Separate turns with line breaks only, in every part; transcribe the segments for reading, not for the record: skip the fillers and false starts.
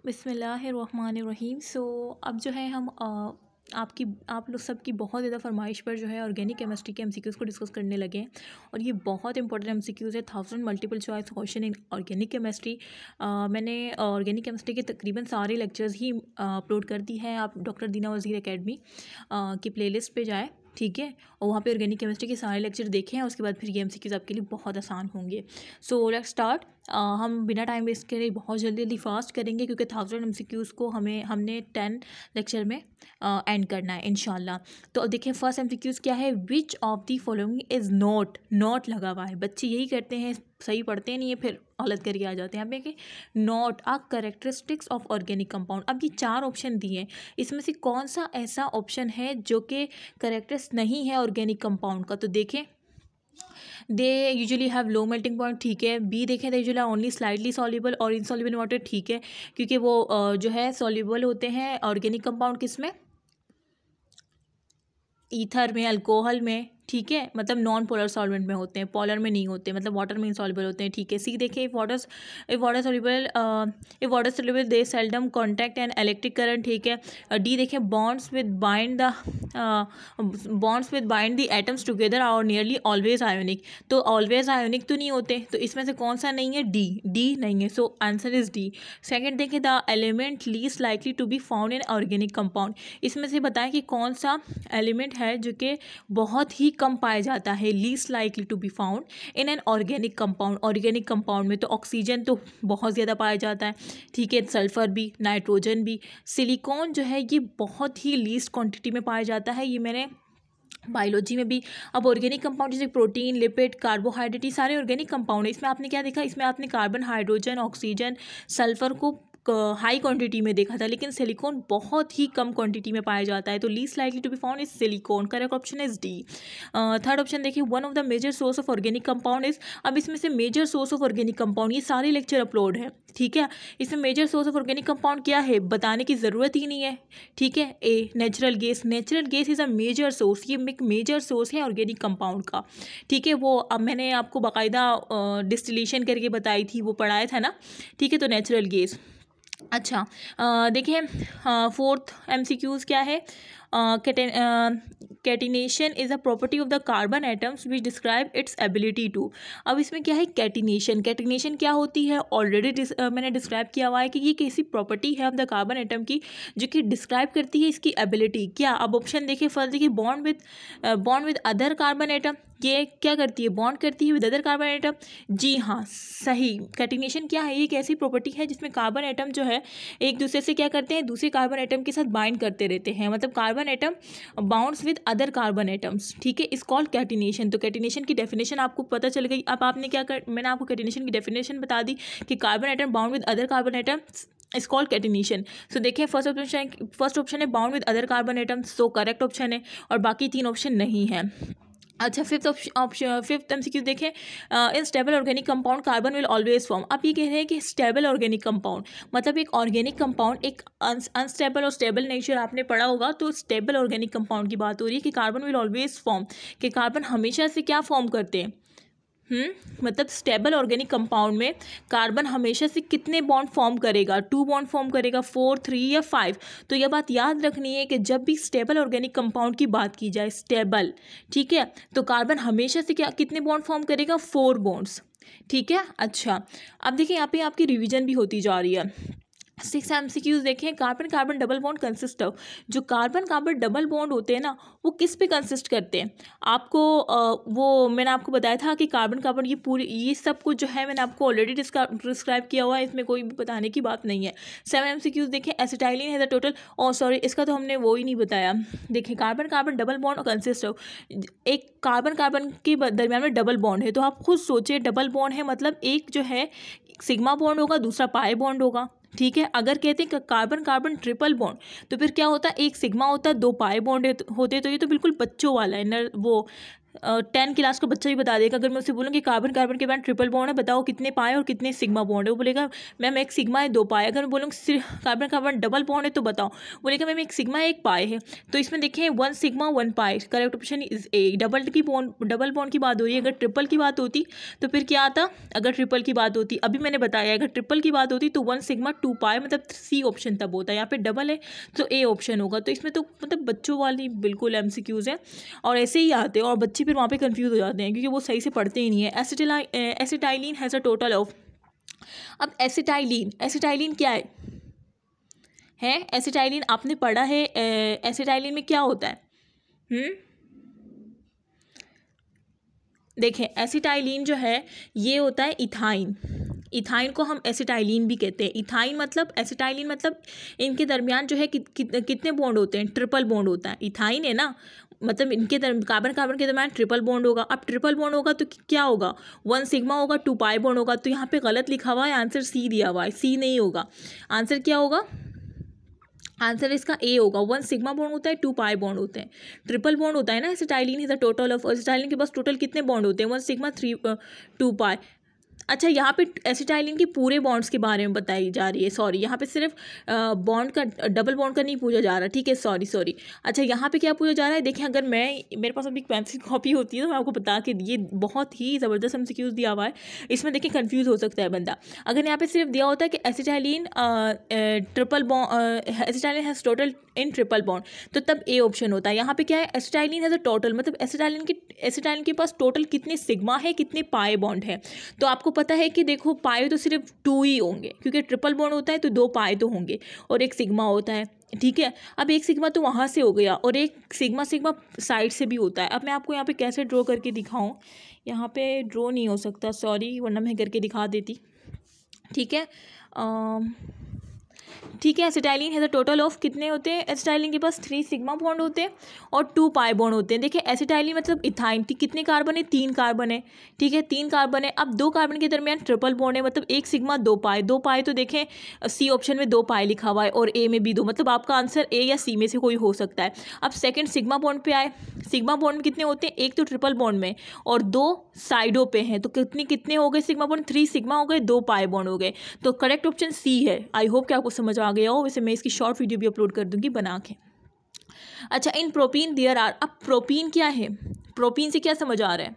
बिस्मिल्लाहिर्रहमानिर्रहीम। अब जो है हम आप लोग सबकी बहुत ज़्यादा फरमाइश पर जो है ऑर्गेनिक केमिस्ट्री के एमसीक्यूज़ को डिस्कस करने लगे हैं और ये बहुत इंपॉर्टेंट एमसीक्यूज़ है। 1000 multiple choice question in organic chemistry. मैंने ऑर्गेनिक केमिस्ट्री के तकरीबन सारे लेक्चर्स ही अपलोड कर दी है। आप डॉक्टर दीना वज़ीर एकेडमी की प्लेलिस्ट पे जाए, ठीक है, और वहाँ पे ऑर्गेनिक केमिस्ट्री के सारे लेक्चर देखें। उसके बाद फिर ये एमसीक्यूज़ आपके लिए बहुत आसान होंगे। So let's start. हम बिना टाइम वेस्ट करे बहुत जल्दी फास्ट करेंगे क्योंकि 1000 एमसीक्यूज़ को हमने 10 लेक्चर में एंड करना है इंशाल्लाह। तो अब देखिए फर्स्ट एमसीक्यूज़ क्या है। विच of the following is not लगा हुआ है। बच्चे यही करते हैं, सही पढ़ते नहीं है, फिर गलत करके आ जाते हैं। यहाँ पे कि not a characteristics of organic compound. अब ये 4 ऑप्शन दिए हैं, इसमें से कौन सा ऐसा ऑप्शन है जो कि करेक्टरिस्ट नहीं है ऑर्गेनिक कंपाउंड का। तो देखें, they usually have low melting point, ठीक है। बी देखें, they usually only slightly soluble और इनसॉल्युबल इन वाटर, ठीक है, क्योंकि वो जो है सॉल्युबल होते हैं ऑर्गेनिक कंपाउंड किस में, ईथर में, अल्कोहल में, ठीक है, मतलब नॉन पोलर सॉल्वेंट में होते हैं, पोलर में नहीं होते, मतलब वाटर में इनसॉल्युबल होते हैं, ठीक है। सी देखिए, if water soluble they seldom contact and electric current, ठीक है। डी देखें, bonds with bind the atoms together और नियरली ऑलवेज आयोनिक। तो ऑलवेज आयोनिक तो नहीं होते, तो इसमें से कौन सा नहीं है, डी नहीं है। So answer is D. Second देखें, the element least likely to be found in organic compound. इसमें से बताएं कि कौन सा एलिमेंट है जो कि बहुत ही कम पाया जाता है, least likely to be found in an organic compound. Organic compound में तो ऑक्सीजन तो बहुत ज़्यादा पाया जाता है, ठीक है, सल्फर भी, नाइट्रोजन भी। सिलिकॉन जो है ये बहुत ही लीस्ट क्वांटिटी में पाया जाता है, ये मैंने बायोलॉजी में भी। अब ऑर्गेनिक कंपाउंड जैसे प्रोटीन, लिपिड, कार्बोहाइड्रेट, ये सारे ऑर्गेनिक कंपाउंड है। इसमें आपने क्या देखा, इसमें आपने कार्बन, हाइड्रोजन, ऑक्सीजन, सल्फर को हाई क्वांटिटी में देखा था, लेकिन सिलिकॉन बहुत ही कम क्वांटिटी में पाया जाता है। तो least likely to be found is silicon. Correct option is D. Third option देखिए, one of the major source of organic compound is. अब इसमें से major source of organic compound, ये सारे लेक्चर अपलोड है, ठीक है। इसमें major source of organic compound क्या है बताने की ज़रूरत ही नहीं है, ठीक है। A natural gas, natural gas is a major source, ये एक मेजर सोर्स है ऑर्गेनिक कंपाउंड का, ठीक है। वो अब मैंने आपको बाकायदा डिस्टिलेशन करके बताई थी, वो पढ़ाया था ना, ठीक है। तो नेचुरल गैस। अच्छा, देखिए फोर्थ एमसीक्यूज़ क्या है। Catenation is a property of the carbon atoms which describe its ability to. अब इसमें क्या है, कैटिनेशन क्या होती है, ऑलरेडी मैंने डिस्क्राइब किया हुआ है कि ये कैसी प्रॉपर्टी है ऑफ द कार्बन एटम की जो कि डिस्क्राइब करती है इसकी एबिलिटी। क्या, अब ऑप्शन देखिए, फर्स्ट देखिए, bond with other carbon atom, ये क्या करती है, बॉन्ड करती है विद अदर कार्बन एटम। जी हाँ, सही। कैटिनेशन क्या है, ये एक ऐसी प्रॉपर्टी है जिसमें कार्बन एटम जो है एक दूसरे से क्या करते हैं, दूसरे कार्बन एटम के साथ बाइंड करते रहते हैं, मतलब carbon atom bounds with other carbon atoms, ठीक है, इज कॉल्ड कैटिनेशन। तो कैटिनेशन की डेफिनेशन आपको पता चल गई। अब आपने क्या कर, मैंने आपको कैटिनेशन की डेफिनेशन बता दी कि carbon atom bound with other carbon atom is called catenation. So देखिए, फर्स्ट ऑप्शन है bound with other carbon atoms, so correct option है, और बाकी 3 ऑप्शन नहीं है। अच्छा, फिफ्थ एमसीक्यू देखें, in stable organic compound carbon will always form. आप ये कह रहे हैं कि स्टेबल ऑर्गेनिक कंपाउंड मतलब एक ऑर्गेनिक कंपाउंड, एक अनस्टेबल और स्टेबल नेचर आपने पढ़ा होगा, तो स्टेबल ऑर्गेनिक कंपाउंड की बात हो रही है कि कार्बन विल ऑलवेज फॉर्म, कि कार्बन हमेशा से क्या फॉर्म करते हैं, मतलब स्टेबल ऑर्गेनिक कंपाउंड में कार्बन हमेशा से कितने बॉन्ड फॉर्म करेगा, 2 बॉन्ड फॉर्म करेगा, 4, 3 या 5। तो यह बात याद रखनी है कि जब भी स्टेबल ऑर्गेनिक कंपाउंड की बात की जाए, स्टेबल, ठीक है, तो कार्बन हमेशा से क्या कितने बॉन्ड फॉर्म करेगा, 4 बॉन्ड्स, ठीक है। अच्छा, अब देखिए यहाँ पे आपकी रिवीजन भी होती जा रही है। 6 एमसीक्यूज देखें, carbon carbon double bond consist of. जो कार्बन कार्बन डबल बॉन्ड होते हैं ना, वो किस पे कंसिस्ट करते हैं, आपको वो मैंने आपको बताया था कि कार्बन कार्बन ये सब कुछ जो है मैंने आपको ऑलरेडी डिस्क्राइब किया हुआ है, इसमें कोई भी बताने की बात नहीं है। 7 एमसीक्यूज देखें, एसिटाइलिन है द टोटल, और सॉरी इसका तो हमने वो ही नहीं बताया। देखिए, carbon carbon double bond consist of, एक कार्बन कार्बन के दरमियान में डबल बॉन्ड है, तो आप खुद सोचिए डबल बॉन्ड है मतलब एक जो है सिग्मा बॉन्ड होगा, दूसरा पाई बॉन्ड होगा, ठीक है। अगर कहते हैं कार्बन कार्बन ट्रिपल बॉन्ड, तो फिर क्या होता है, एक सिग्मा होता है, 2 पाई बॉन्ड होते, तो ये तो बिल्कुल बच्चों वाला है, वो 10 क्लास का बच्चा भी बता देगा। अगर मैं उससे बोलूँ कि कार्बन कार्बन के बाद ट्रिपल बॉन्ड है, बताओ कितने पाए और कितने सिग्मा बॉन्ड है, वो बोलेगा मैम एक सिग्मा है 2 पाए। अगर मैं बोलूँ कार्बन कार्बन डबल बॉन्ड है तो बताओ, बोलेगा मैम एक सिग्मा है 1 पाए है। तो इसमें देखें 1 सिग्मा 1 पाए, correct option is A. Double bond की बात हो रही है, अगर ट्रिपल की बात होती तो फिर क्या आता, अगर ट्रिपल की बात होती, अभी मैंने बताया अगर ट्रिपल की बात होती तो 1 सिग्मा 2 पाए, मतलब सी ऑप्शन तब होता है। यहाँ पे डबल है तो ए ऑप्शन होगा। तो इसमें तो मतलब बच्चों वाली बिल्कुल एमसीक्यूज है और ऐसे ही आते हैं और बच्चे फिर वहाँ पे कंफ्यूज हो जाते हैं क्योंकि वो सही से पढ़ते ही नहीं है। Acetylene has a total of, अब एसिटाइलिन क्या है एसिटाइलिन आपने पढ़ा है, एसिटाइलिन में क्या होता है? देखें एसिटाइलिन जो है ये होता है इथाइन को हम एसिटाइलिन भी कहते हैं। इथाइन मतलब एसिटाइलिन मतलब इनके दरमियान जो है कितने बॉन्ड होते हैं, ट्रिपल बॉन्ड होता है। इथाइन है ना, मतलब इनके कार्बन कार्बन के दरमियान ट्रिपल बॉन्ड होगा। अब ट्रिपल बॉन्ड होगा तो क्या होगा, 1 सिग्मा होगा 2 पाई बॉन्ड होगा। तो यहाँ पे गलत लिखा हुआ है, आंसर सी दिया हुआ है, सी नहीं होगा। आंसर क्या होगा, आंसर इसका ए होगा। 1 सिग्मा बॉन्ड होता है 2 पाई बॉन्ड होते हैं, ट्रिपल बॉन्ड होता है ना। Acetylene is the total of, acetylene के पास टोटल कितने बॉन्ड होते हैं, 1 सिग्मा 2 पाई। अच्छा यहाँ पे एसिटाइलिन के पूरे बॉन्ड्स के बारे में बताई जा रही है, सॉरी यहाँ पे सिर्फ बॉन्ड का, डबल बॉन्ड का नहीं पूछा जा रहा, ठीक है, सॉरी। अच्छा यहाँ पे क्या पूछा जा रहा है, देखिए अगर मेरे पास अभी पेंसिल कॉपी होती है तो मैं आपको बता के, ये बहुत ही ज़बरदस्त एमसीक्यूज दिया हुआ है, इसमें देखिए कंफ्यूज हो सकता है बंदा। अगर यहाँ पे सिर्फ दिया होता है कि acetylene triple bond, acetylene has total in triple bond, तो तब ए ऑप्शन होता है। यहाँ पे क्या है, एसिटाइलिन हैज़ अ टोटल, मतलब एसिटाइलिन के पास टोटल कितने सिग्मा है, कितने पाए बॉन्ड है। तो आपको पता है कि देखो पाए तो सिर्फ 2 ही होंगे क्योंकि ट्रिपल बॉन्ड होता है तो 2 पाए तो होंगे और 1 सिग्मा होता है, ठीक है। अब 1 सिग्मा तो वहाँ से हो गया और 1 सिग्मा साइड से भी होता है। अब मैं आपको यहाँ पे कैसे ड्रॉ करके दिखाऊँ, यहाँ पे ड्रॉ नहीं हो सकता, सॉरी, वरना मैं करके दिखा देती, ठीक है। एसिटाइलिन है द टोटल ऑफ कितने होते हैं, एसिटाइलिन के पास 3 सिग्मा बॉन्ड होते हैं और 2 पाई बॉन्ड होते हैं। देखिए एसिटाइलिन मतलब इथाइन, कितने कार्बन है, 3 कार्बन है, ठीक है, 3 कार्बन है। अब 2 कार्बन के दरमियान ट्रिपल बॉन्ड है, मतलब 1 सिग्मा 2 पाई तो देखें सी ऑप्शन में 2 पाई लिखा हुआ है और ए में भी 2, मतलब आपका आंसर ए या सी में से कोई हो सकता है। अब सेकेंड सिग्मा बॉन्ड पे आए, सिग्मा बॉन्ड में कितने होते हैं, एक तो ट्रिपल बॉन्ड में और 2 साइडों पे हैं, तो कितने हो गए सिग्मा बॉन्ड, 3 सिग्मा हो गए, 2 पाई बॉन्ड हो गए। तो करेक्ट ऑप्शन सी है। आई होप कि आपको समझ आ गया हो, वैसे मैं इसकी शॉर्ट वीडियो भी अपलोड कर दूंगी बना के। अच्छा इन प्रोटीन देयर आर, अब प्रोटीन क्या है, प्रोटीन से क्या समझ आ रहा है,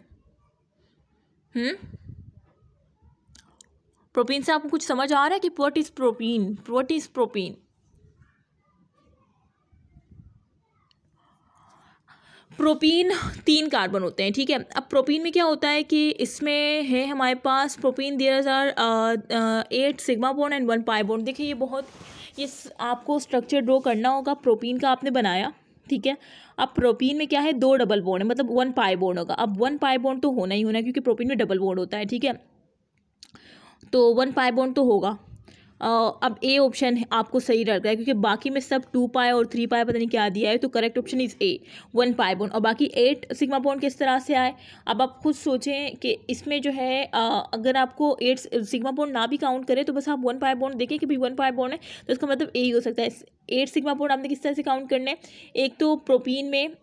प्रोटीन से आपको कुछ समझ आ रहा है कि what is protein, protein 3 carbon होते हैं, ठीक है। अब प्रोटीन में क्या होता है कि इसमें है हमारे पास protein there are 8 sigma bond and 1 pi bond. देखिए ये आपको स्ट्रक्चर ड्रॉ करना होगा, प्रोटीन का आपने बनाया, ठीक है। अब प्रोटीन में क्या है, 2 डबल बॉन्ड है, मतलब 1 पाई बॉन्ड होगा। अब 1 पाई बॉन्ड तो होना ही होना है क्योंकि प्रोटीन में डबल बॉन्ड होता है, ठीक है, तो 1 पाई बॉन्ड तो होगा। अब ए ऑप्शन आपको सही लग रहा है क्योंकि बाकी में सब 2 पाई और 3 पाई पता नहीं क्या दिया है, तो correct option is A 1 pi bond. और बाकी 8 सिग्मा बॉन्ड किस तरह से आए, अब आप खुद सोचें कि इसमें जो है अगर आपको 8 सिग्मा बॉन्ड ना भी काउंट करें तो बस आप 1 पाई बॉन्ड देखें कि भाई 1 पाई बॉन्ड है तो इसका मतलब ए ही हो सकता है। 8 सिग्मा बॉन्ड आपने किस तरह से काउंट करने, एक तो प्रोटीन में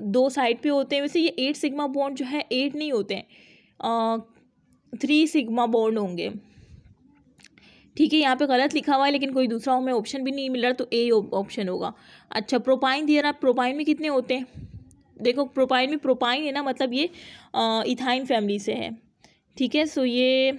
2 साइड पे होते हैं, वैसे ये 8 सिग्मा बॉन्ड जो है 8 नहीं होते हैं, 3 सिग्मा बॉन्ड होंगे, ठीक है। यहाँ पे गलत लिखा हुआ है लेकिन कोई दूसरा हमें ऑप्शन भी नहीं मिल रहा, तो ए ऑप्शन होगा। अच्छा प्रोपाइन दिया रहा, प्रोपाइन में कितने होते हैं, देखो प्रोपाइन है ना, मतलब ये इथाइन फैमिली से है, ठीक है। सो ये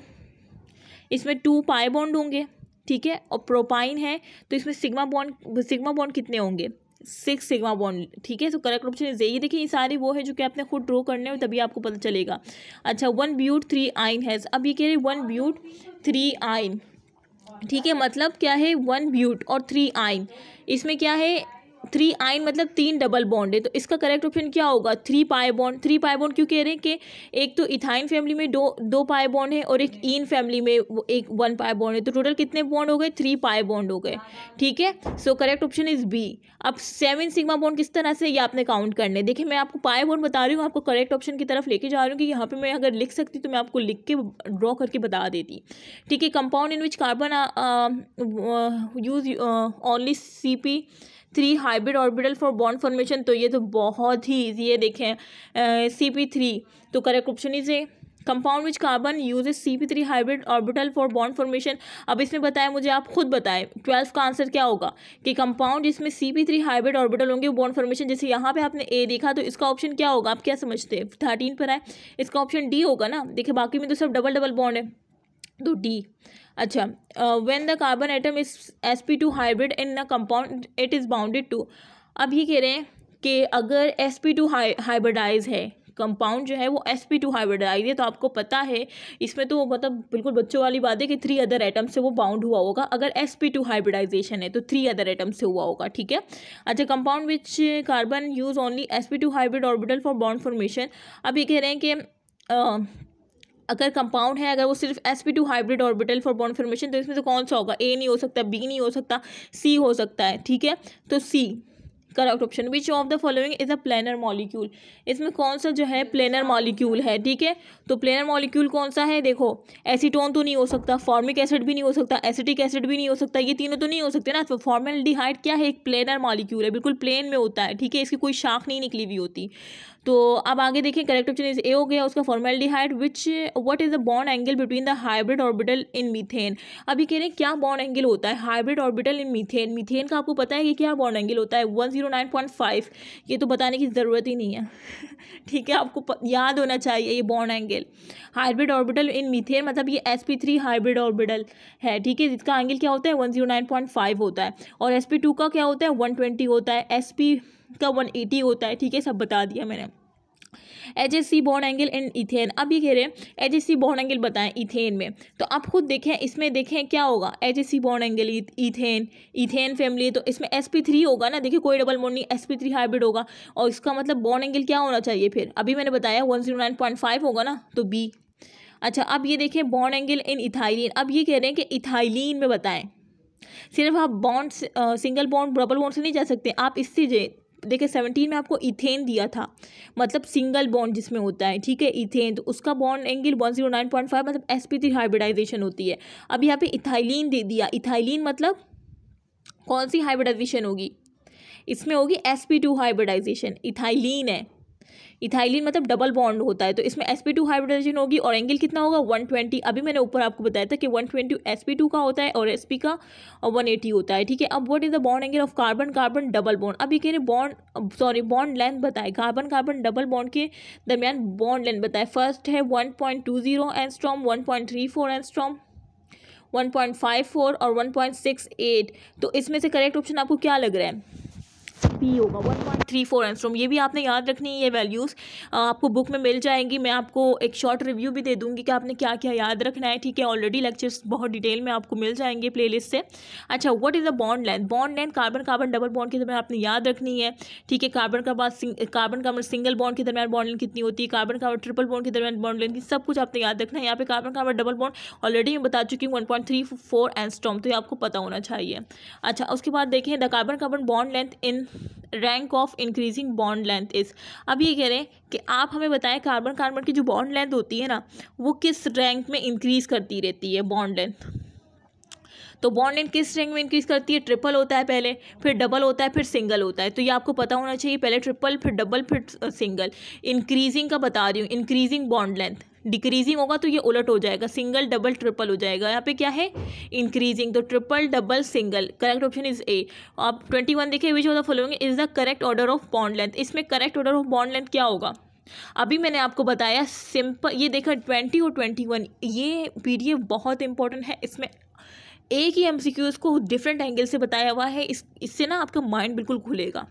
इसमें 2 पाई बॉन्ड होंगे, ठीक है, और प्रोपाइन है तो इसमें सिग्मा बॉन्ड कितने होंगे, 6 सिग्मा बॉन्ड, ठीक है। सो करेक्ट ऑप्शन इज ये। देखिए ये सारे वो है जो कि आपने खुद ड्रॉ करने हो तभी आपको पता चलेगा। अच्छा 1 ब्यूट 3 आइन हैज़, अब ये कह रहे 1 ब्यूट 3 आइन, ठीक है, मतलब क्या है 1 ब्यूट और 3 आइन, इसमें क्या है 3 आइन मतलब 3 डबल बॉन्ड है, तो इसका करेक्ट ऑप्शन क्या होगा 3 पाई बॉन्ड। 3 पाई बॉन्ड क्यों कह रहे हैं कि एक तो इथाइन फैमिली में 2 पाई बॉन्ड है और एक ईन फैमिली में एक 1 पाई बॉन्ड है, तो टोटल कितने बॉन्ड हो गए 3 पाई बॉन्ड हो गए, ठीक है। So correct option is B. अब 7 सिग्मा बॉन्ड किस तरह से ये आपने काउंट करने, देखिए मैं आपको पाई बॉन्ड बता रही हूँ, आपको करेक्ट ऑप्शन की तरफ लेके जा रही हूँ कि यहाँ पे मैं अगर लिख सकती तो मैं आपको लिख के ड्रॉ करके बता देती, ठीक है। Compound in which carbon use only 3 hybrid orbital for bond formation, तो ये तो बहुत ही ईजी है, देखें CP3, तो correct option is A. Compound which carbon uses CP3 hybrid orbital for bond formation, अब इसमें बताया मुझे, आप खुद बताएं 12 का आंसर क्या होगा कि कंपाउंड जिसमें CP3 हाइब्रिड ऑर्बिटल होंगे वो बॉन्ड फॉर्मेशन, जैसे यहाँ पे आपने ए देखा तो इसका ऑप्शन क्या होगा, आप क्या समझते हैं, 13 पर है, इसका ऑप्शन डी होगा ना, देखिए बाकी में तो सब डबल डबल बॉन्ड है, तो डी। अच्छा, when the carbon atom is sp2 hybrid in a compound it is bounded to, अब ये कह रहे हैं कि अगर sp2 हाइब्रिडाइज है कंपाउंड जो है वो sp2 हाइब्रिडाइज है, तो आपको पता है इसमें तो मतलब बिल्कुल बच्चों वाली बात है कि 3 अदर एटम से वो बाउंड हुआ होगा, अगर sp2 हाइब्रिडाइजेशन है तो 3 अदर एटम से हुआ होगा, ठीक है। अच्छा, compound which carbon use only sp2 hybrid orbital for bond formation, अब ये कह रहे हैं कि अगर कंपाउंड है, अगर वो सिर्फ sp2 hybrid orbital for bond formation, तो इसमें से कौन सा होगा, ए नहीं हो सकता, बी नहीं हो सकता, सी हो सकता है, ठीक है, तो C correct option. Which of the following is a planar molecule, इसमें कौन सा जो है प्लेनर मॉलिक्यूल है, ठीक है, तो प्लेनर मॉलिक्यूल कौन सा है, देखो एसीटोन तो नहीं हो सकता, फॉर्मिक एसिड भी नहीं हो सकता, एसिटिक एसिड भी नहीं हो सकता, ये तीनों तो नहीं हो सकते ना, तो फॉर्मेल्डिहाइड क्या है, एक प्लेनर मॉलिक्यूल है, बिल्कुल प्लेन में होता है, ठीक है, इसकी कोई शाख नहीं निकली हुई होती। तो अब आगे देखें, करेक्ट ऑप्शन इज ए हो गया उसका, formaldehyde. Which what is the bond angle between the hybrid orbital in methane, अभी कह रहे हैं क्या बॉन्ड एंगल होता है हाइब्रिड ऑर्बिटल इन मीथेन, मीथेन का आपको पता है कि क्या बॉन्ड एंगल होता है, 109.5, ये तो बताने की ज़रूरत ही नहीं है ठीक है, आपको याद होना चाहिए ये बॉन्ड एंगल, हाइब्रिड ऑर्बिटल इन मीथेन मतलब ये sp3 हाइब्रिड ऑर्बिटल है, ठीक है, जिसका एंगल क्या होता है 109.5 होता है, और sp2 का क्या होता है 120 होता है, sp का 180 होता है, ठीक है, सब बता दिया मैंने। HHC bond angle in ethane, अब ये कह रहे हैं HHC बॉन्ड एंगल बताएं इथेन में, तो आप खुद देखें इसमें, देखें क्या होगा HHC bond angle ethane family, तो इसमें sp3 होगा ना, देखिए कोई डबल बॉन्ड नहीं, sp3 हाइब्रिड होगा, और इसका मतलब बॉन्ड एंगल क्या होना चाहिए फिर, अभी मैंने बताया 109.5 होगा ना, तो बी। अच्छा, अब ये देखें बॉन्ड एंगल इन इथाइलिन, अब ये कह रहे हैं कि इथाइलिन में बताएं, सिर्फ आप bond single bond double bond से नहीं जा सकते, आप इससे देखिए 17 में आपको इथेन दिया था, मतलब सिंगल बॉन्ड जिसमें होता है, ठीक है, इथेन, तो उसका बॉन्ड एंगल 109.5 मतलब sp3 हाइब्रिडाइजेशन होती है। अब यहाँ पे इथाइलिन दे दिया, इथाइलिन मतलब कौन सी हाइब्रिडाइजेशन होगी, इसमें होगी sp2 हाइब्रिडाइजेशन, इथाइलिन है, इथाइलिन मतलब डबल बॉन्ड होता है, तो इसमें sp2 हाइब्रिडाइजेशन होगी, और एंगल कितना होगा 120, अभी मैंने ऊपर आपको बताया था कि 120 sp2 का होता है और sp का 180 होता है, ठीक है। अब what is the bond angle of carbon carbon double bond, अब ये कह रहे बॉन्ड लेंथ बताए, कार्बन कार्बन डबल बॉन्ड के दरमियान बॉन्ड लेंथ बताए, फर्स्ट है 1.20 एंगस्ट्रॉम, 1.34 एंगस्ट्रॉम, 1.54 और 1.68, तो इसमें से करेक्ट ऑप्शन आपको क्या लग रहा है, बी होगा 1.34 एंगस्ट्रॉम। ये भी आपने याद रखनी है, ये वैल्यूज़ आपको बुक में मिल जाएंगी, मैं आपको एक शॉर्ट रिव्यू भी दे दूंगी कि आपने क्या क्या याद रखना है, ठीक है, ऑलरेडी लेक्चर्स बहुत डिटेल में आपको मिल जाएंगे प्लेलिस्ट से। अच्छा, what is the bond length, bond length carbon carbon double bond के दरमियान आपने याद रखनी है, ठीक है, कार्बन कार्बन सिंगल बॉन्ड के दरमियान बॉन्ड लेंथ कितनी होती है, कार्बन कार्बन ट्रिपल बॉन्ड के दरमियान बॉन्ड लेंथ, सब कुछ आपने याद रखना है। यहाँ पे carbon carbon double bond already मैं बता चुकी हूँ 1.34 एंगस्ट्रॉम, तो ये आपको पता होना चाहिए। अच्छा, उसके बाद देखें the carbon carbon bond length in rank of increasing bond length is, अब ये कह रहे हैं कि आप हमें बताएं कार्बन कार्बन की जो बॉन्ड लेंथ होती है ना वो किस रैंक में इंक्रीज करती रहती है बॉन्ड लेंथ, तो बॉन्ड लेंथ किस रैंक में इंक्रीज करती है, ट्रिपल होता है पहले, फिर डबल होता है, फिर सिंगल होता है, तो ये आपको पता होना चाहिए, पहले ट्रिपल फिर डबल फिर सिंगल। इंक्रीजिंग का बता रही हूँ, इंक्रीजिंग बॉन्ड लेंथ, डिक्रीजिंग होगा तो ये उलट हो जाएगा, सिंगल डबल ट्रिपल हो जाएगा, यहाँ पे क्या है इंक्रीजिंग, तो triple double single, correct option is A. अब 21 देखिए, which of the following is the correct order of bond length, इसमें correct order of bond length क्या होगा, अभी मैंने आपको बताया सिंपल, ये देखा 20 और 21, ये पीडीएफ बहुत इंपॉर्टेंट है, इसमें एक ही एमसीक्यूज को डिफरेंट एंगल से बताया हुआ है, इससे ना आपका माइंड बिल्कुल खुलेगा,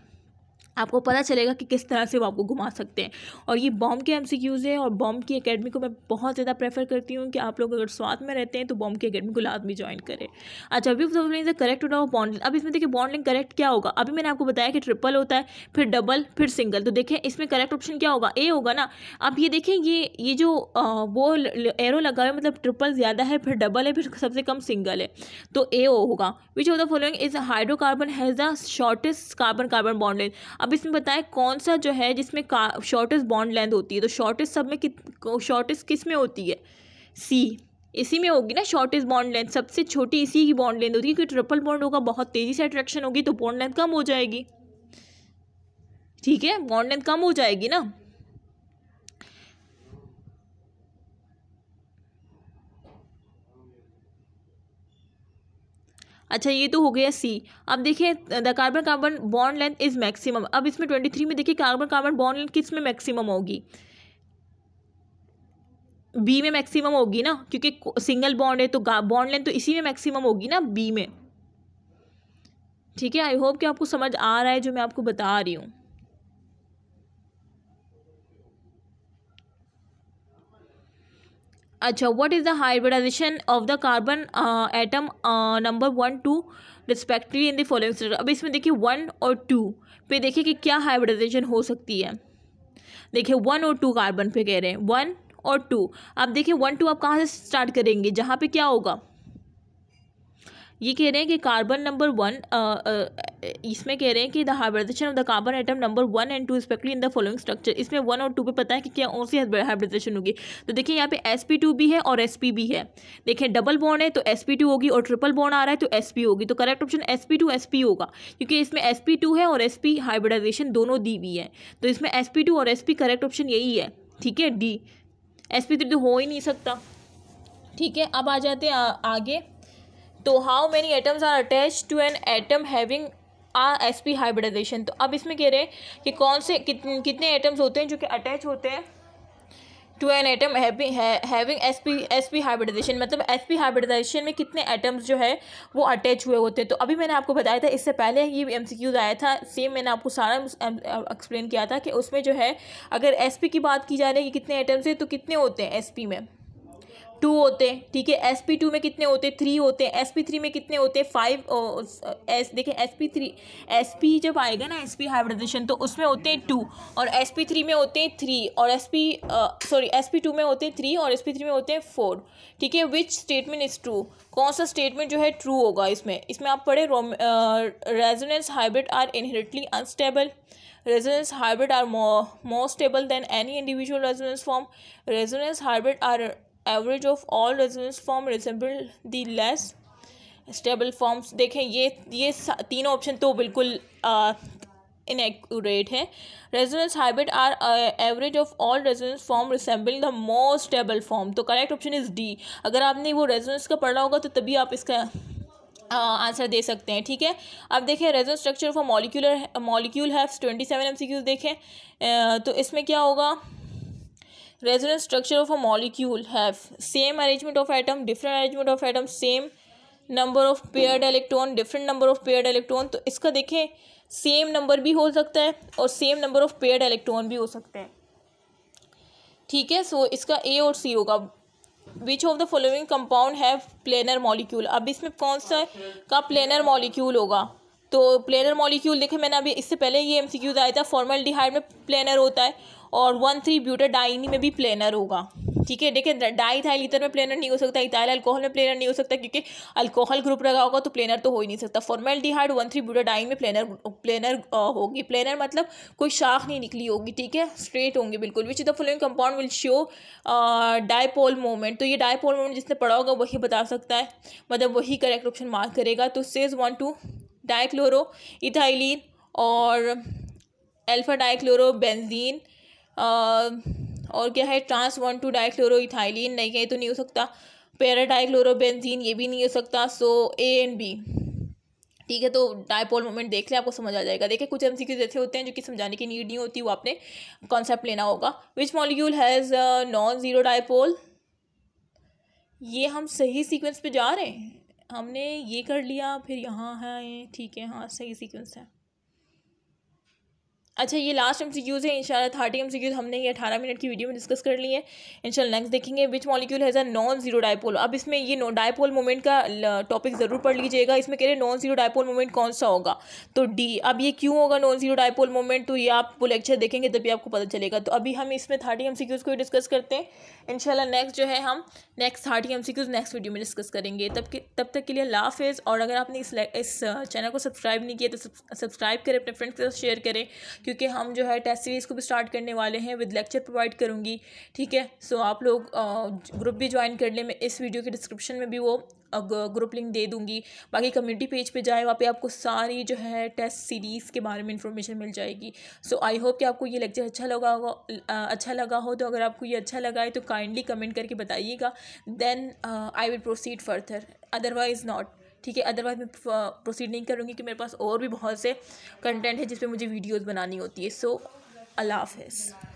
आपको पता चलेगा कि किस तरह से वो आपको घुमा सकते हैं, और ये बॉम्ब के एमसीक्यूज़ है, और बॉम्ब की एकेडमी को मैं बहुत ज़्यादा प्रेफर करती हूँ कि आप लोग अगर स्वाद में रहते हैं तो बॉम्ब की एकेडमी को लाजमी ज्वाइन करें। अच्छा, अभी the correct order of bond, अब इसमें देखिए बॉन्ड लिंक करेक्ट क्या होगा, अभी मैंने आपको बताया कि ट्रिपल होता है, फिर डबल, फिर सिंगल, तो देखें इसमें करेक्ट ऑप्शन क्या होगा, ए होगा ना। अब ये देखें ये जो वो एरो लगा है मतलब ट्रिपल ज़्यादा है, फिर डबल है, फिर सबसे कम सिंगल है, तो ए होगा। विच of the following is hydrocarbon has the shortest carbon carbon bond length, अब इसमें बताएं कौन सा जो है जिसमें शॉर्टेस्ट बॉन्ड लेंथ होती है, तो शॉर्टेस्ट सब में शॉर्टेस्ट किस में होती है, सी, इसी में होगी ना शॉर्टेस्ट बॉन्ड लेंथ, सबसे छोटी इसी की बॉन्ड लेंथ होती है, क्योंकि ट्रिपल बॉन्ड होगा, बहुत तेज़ी से अट्रैक्शन होगी तो बॉन्ड लेंथ कम हो जाएगी। ठीक है, बॉन्ड लेंथ कम हो जाएगी ना। अच्छा, ये तो हो गया सी। अब देखिए the carbon carbon bond length is maximum. अब इसमें 23 में देखिए कार्बन कार्बन बॉन्ड लेंथ किस में मैक्सिमम होगी, बी में मैक्सिमम होगी ना, क्योंकि सिंगल बॉन्ड है तो बॉन्ड लेंथ तो इसी में मैक्सिमम होगी ना, बी में। ठीक है, आई होप कि आपको समझ आ रहा है जो मैं आपको बता रही हूँ। अच्छा, what is the hybridization of the carbon atom number 1 2 respectively in the following structure. अब इसमें देखिए 1 और 2 पे देखिए कि क्या हाइब्रिडाइजेशन हो सकती है। देखिए 1 और 2 कार्बन पे कह रहे हैं, 1 और 2। अब देखिए 1 2 आप कहाँ से स्टार्ट करेंगे, जहाँ पे क्या होगा, ये कह रहे हैं कि कार्बन नंबर 1, इसमें कह रहे हैं कि the hybridization of the carbon atom number 1 and 2 respectively in the following structure. इसमें 1 और 2 पे पता है कि क्या कौन सी हाइब्रिडाइजेशन होगी। तो देखिए यहाँ पे sp2 भी है और sp भी है। देखिए डबल बॉन्ड है तो sp2 होगी, और ट्रिपल बॉन्ड आ रहा है तो sp होगी। तो करेक्ट ऑप्शन sp2 sp होगा, क्योंकि इसमें sp2 है और sp हाइब्रिडाइजेशन दोनों दी हुई है। तो इसमें sp2 और sp करेक्ट ऑप्शन यही है। ठीक है, डी। sp3 तो हो ही नहीं सकता। ठीक है, अब आ जाते हैं आगे। तो how many atoms are attach to an atom having sp hybridization. तो अब इसमें कह रहे हैं कि कौन से कितने एटम्स होते हैं जो कि अटैच होते हैं to an atom having sp hybridization. मतलब sp हाइब्रिडाइजेशन में कितने एटम्स जो है वो अटैच हुए होते हैं। तो अभी मैंने आपको बताया था, इससे पहले ये MCQs आया था, सेम मैंने आपको सारा एक्सप्लेन किया था कि उसमें जो है अगर sp की बात की जा रही है कि कितने एटम्स है तो कितने होते हैं sp में, 2 होते हैं। ठीक है, sp2 में कितने होते हैं, 3 होते हैं। sp3 में कितने होते हैं, 5। देखिए sp जब आएगा ना sp हाइब्रिडाइजेशन तो उसमें होते हैं 2, और sp3 में होते हैं 3, और sp2 में होते हैं 3 और sp3 में होते हैं 4। ठीक है, विच स्टेटमेंट इज ट्रू, कौन सा स्टेटमेंट जो है ट्रू होगा इसमें आप पढ़े, resonance hybrid are inherently unstable, resonance hybrid are more stable than any individual resonance form, resonance hybrid are average of all resonance form resemble the less stable forms। देखें ये तीनों ऑप्शन तो बिल्कुल इनएक्यूरेट है। Resonance hybrid are average of all resonance form resembling the most stable form. तो correct option is D. अगर आपने वो रेजोनेंस का पढ़ा होगा तो तभी आप इसका आंसर दे सकते हैं। ठीक है, अब देखें resonance structure for molecule have 27 MCQs देखें। तो इसमें क्या होगा, resonance structure of a molecule have same arrangement of atom, different arrangement of atom, same number of paired electron, different number of paired electron. तो इसका देखें सेम नंबर भी हो सकता है और same number of paired electron भी हो सकते हैं। ठीक है, सो इसका ए और सी होगा। विच of the following compound have planar molecule. अब इसमें कौन सा का प्लेनर मॉलिक्यूल होगा। तो प्लेनर मॉलिक्यूल देखे मैंने अभी इससे पहले ये MCQs आया था, फॉर्मल्डिहाइड में प्लेनर होता है और 1,3-ब्यूटाडाइन में भी प्लेनर होगा। ठीक है, देखिए डाइथाइल ईथर में प्लेनर नहीं हो सकता, इथाइल अल्कोहल में प्लेनर नहीं हो सकता क्योंकि अल्कोहल ग्रुप लगा होगा तो प्लेनर तो हो ही नहीं सकता। फॉर्मल्डिहाइड 1,3-ब्यूटाडाइन में प्लेनर होगी। प्लेनर मतलब कोई शाख नहीं निकली होगी। ठीक है, स्ट्रेट होंगे बिल्कुल। Which the following compound will show dipole moment. तो ये डायपोल मोमेंट जिसने पढ़ा होगा वही बता सकता है, मतलब वही करेक्ट ऑप्शन मार्क करेगा। तो सेज 1 2 डाइक्लोरो इथाइलिन और अल्फा डाइक्लोरो बेंजीन, और क्या है ट्रांस 1 2 डाइक्लोरो इथाइलिन, नहीं कहे तो नहीं हो सकता। पैरा डाइक्लोरो बेंजीन ये भी नहीं हो सकता। सो ए एंड बी। ठीक है, तो डायपोल मोमेंट देख ले, आपको समझ आ जाएगा। देखिए कुछ MCQs ऐसे होते हैं जो कि समझाने की नीड नहीं होती, वो आपने कॉन्सेप्ट लेना होगा। Which molecule has non zero dipole. ये हम सही सीक्वेंस पे जा रहे हैं, हमने ये कर लिया फिर यहाँ है। ठीक है, हाँ सही सीक्वेंस है। अच्छा, ये लास्ट MCQs है। इंशाल्लाह 30 MCQs हमने ये 18 मिनट की वीडियो में डिस्कस कर लिए हैं। इंशाल्लाह नेक्स्ट देखेंगे which molecule has a non zero dipole. अब इसमें ये डायपोल मोमेंट का टॉपिक ज़रूर पढ़ लीजिएगा। इसमें कह रहे हैं नॉन जीरो डायपोल मोमेंट कौन सा होगा, तो डी। अब ये क्यों होगा नॉन जीरो डायपोल मोमेंट, तो ये आप वो लेक्चर देखेंगे तभी आपको पता चलेगा। तो अभी हम इसमें 30 MCQs को डिस्कस करते हैं। इंशाल्लाह नेक्स्ट जो है हम नेक्स्ट 30 MCQs नेक्स्ट वीडियो में डिस्कस करेंगे। तब तक के लिए अल्लाह हाफ़िज़। और अगर आपने इस चैनल को सब्सक्राइब नहीं किया तो सब्सक्राइब करें, अपने फ्रेंड्स के साथ शेयर करें, क्योंकि हम जो है टेस्ट सीरीज़ को भी स्टार्ट करने वाले हैं, विद लेक्चर प्रोवाइड करूँगी, ठीक है। सो आप लोग ग्रुप भी ज्वाइन कर लें, मैं इस वीडियो के डिस्क्रिप्शन में भी वो ग्रुप लिंक दे दूँगी। बाकी कम्युनिटी पेज पे जाएँ, वहाँ पे आपको सारी जो है टेस्ट सीरीज़ के बारे में इंफॉर्मेशन मिल जाएगी। सो आई होप कि आपको ये लेक्चर अच्छा लगा हो। तो अगर आपको ये अच्छा लगा है तो काइंडली कमेंट करके बताइएगा, then I will proceed further, otherwise not, ठीक है। अदरवाइज़ मैं प्रोसीड नहीं करूँगी कि मेरे पास और भी बहुत से कंटेंट है जिस पे मुझे वीडियोज़ बनानी होती है। सो अल्लाह हाफ़िज़।